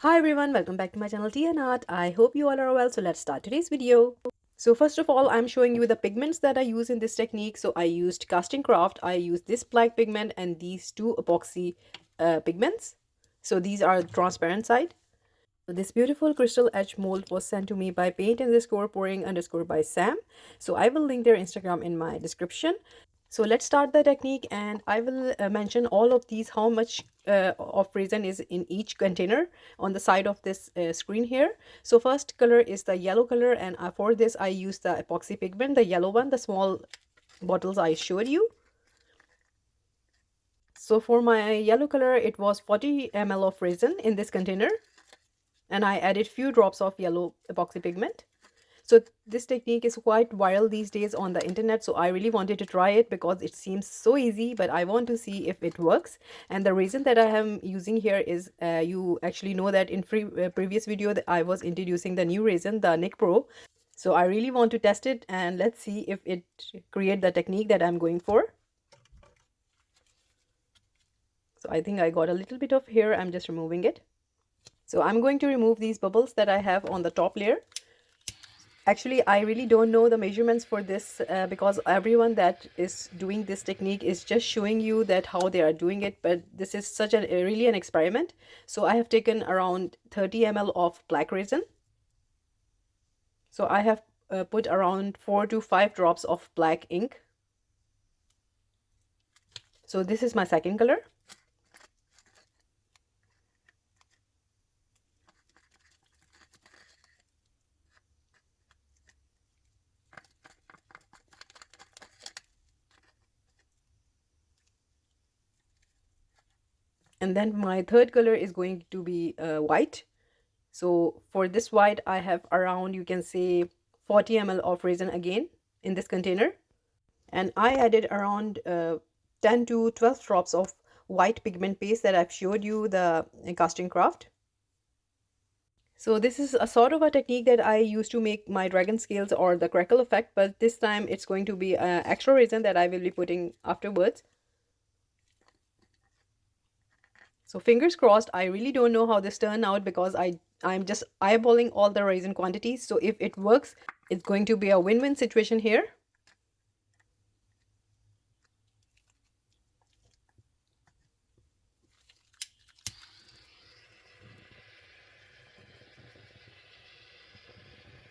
Hi everyone, welcome back to my channel Tea&Art. I hope you all are well. So let's start today's video. So first of all, I'm showing you the pigments that I use in this technique. So I used casting craft, I used this black pigment and these two epoxy pigments. So these are the transparent side. So this beautiful crystal etch mold was sent to me by paint_pouring_ by Sam. So I will link their Instagram in my description. So let's start the technique, and I will mention all of these, how much of resin is in each container on the side of this screen here. So first color is the yellow color, and for this I use the epoxy pigment, the yellow one, the small bottles I showed you. So for my yellow color, it was 40 ml of resin in this container, and I added few drops of yellow epoxy pigment. So this technique is quite viral these days on the internet, so I really wanted to try it because it seems so easy, but I want to see if it works. And the reason that I am using here is you actually know that in previous video that I was introducing the new resin, the Nicpro. So I really want to test it, and let's see if it create the technique that I'm going for. So I think I got a little bit of hair. I'm just removing it. So I'm going to remove these bubbles that I have on the top layer. Actually, I really don't know the measurements for this because everyone that is doing this technique is just showing you that how they are doing it, but this is such a really an experiment. So I have taken around 30 ml of black resin. So I have put around 4 to 5 drops of black ink. So this is my second color. And then my third color is going to be white. So for this white, I have around, you can say, 40 ml of resin again in this container. And I added around 10 to 12 drops of white pigment paste that I've showed you, the casting craft. So this is a sort of a technique that I use to make my dragon scales or the crackle effect, but this time it's going to be extra resin that I will be putting afterwards. So fingers crossed. I really don't know how this turned out because I'm just eyeballing all the resin quantities. So if it works, it's going to be a win-win situation here.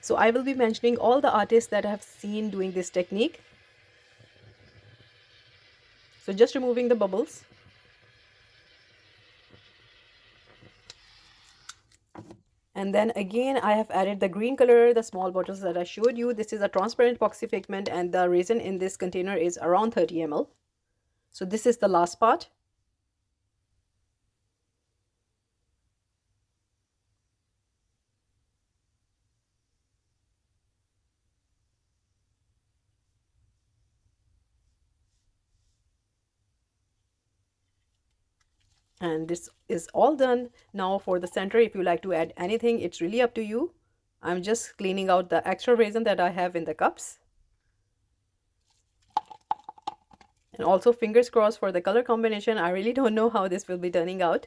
So I will be mentioning all the artists that I have seen doing this technique. So just removing the bubbles. And then again, I have added the green color, the small bottles that I showed you. This is a transparent epoxy pigment, and the resin in this container is around 30 ml. So this is the last part. And this is all done. Now for the center, if you like to add anything, it's really up to you. I'm just cleaning out the extra resin that I have in the cups. And also fingers crossed for the color combination. I really don't know how this will be turning out.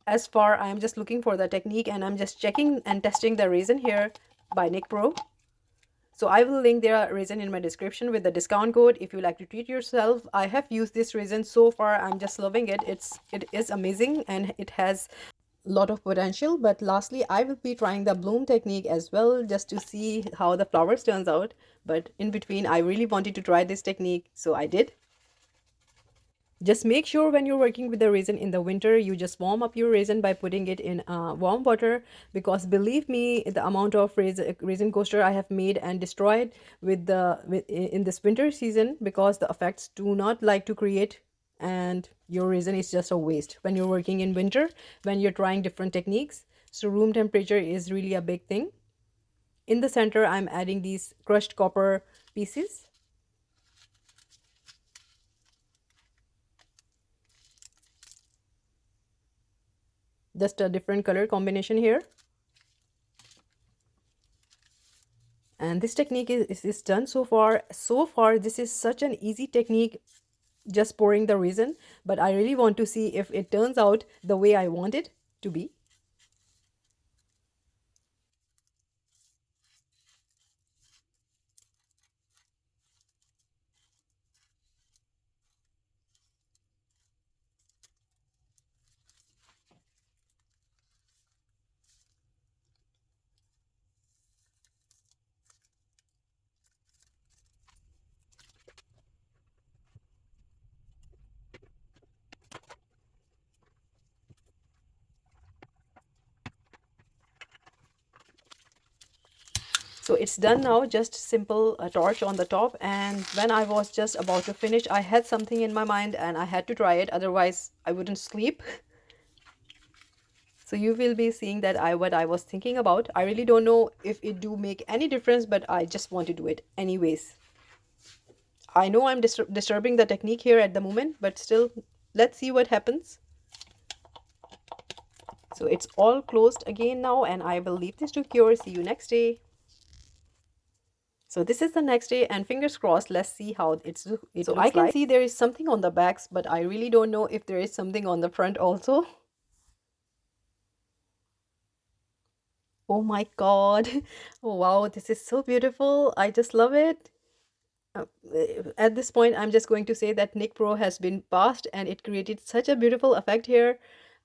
As far, I'm just looking for the technique, and I'm just checking and testing the resin here by Nicpro. So I will link their resin in my description with the discount code if you like to treat yourself. I have used this resin so far. I'm just loving it. It is amazing, and it has a lot of potential. But lastly, I will be trying the bloom technique as well, just to see how the flowers turns out. But in between, I really wanted to try this technique, so I did. Just make sure when you're working with the resin in the winter, you just warm up your resin by putting it in warm water, because believe me, the amount of resin coaster I have made and destroyed in this winter season, because the effects do not like to create, and your resin is just a waste when you're working in winter, when you're trying different techniques. So room temperature is really a big thing. In the center, I'm adding these crushed copper pieces. Just a different color combination here. And this technique is done so far. This is such an easy technique, just pouring the resin, but I really want to see if it turns out the way I want it to be. So it's done now, just simple torch on the top. And when I was just about to finish, I had something in my mind and I had to try it, otherwise I wouldn't sleep. So you will be seeing that what I was thinking about. I really don't know if it do make any difference, but I just want to do it anyways. I know I'm disturbing the technique here at the moment, but still, let's see what happens. So it's all closed again now, and I will leave this to cure. See you next day. So this is the next day, and fingers crossed, let's see how it so I can see there is something on the backs, but I really don't know if there is something on the front also. Oh my god. Oh wow, this is so beautiful. I just love it. At this point, I'm just going to say that Nicpro has been passed and it created such a beautiful effect here.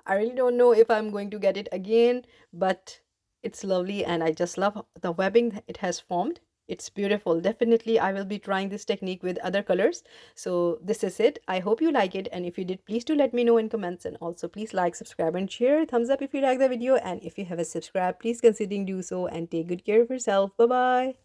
I really don't know if I'm going to get it again, but it's lovely and I just love the webbing it has formed. It's beautiful. Definitely, I will be trying this technique with other colors. So this is it. I hope you like it, and if you did, please do let me know in comments, and also please like, subscribe and share. Thumbs up if you like the video, and if you haven't subscribed, please consider do so, and take good care of yourself. Bye bye.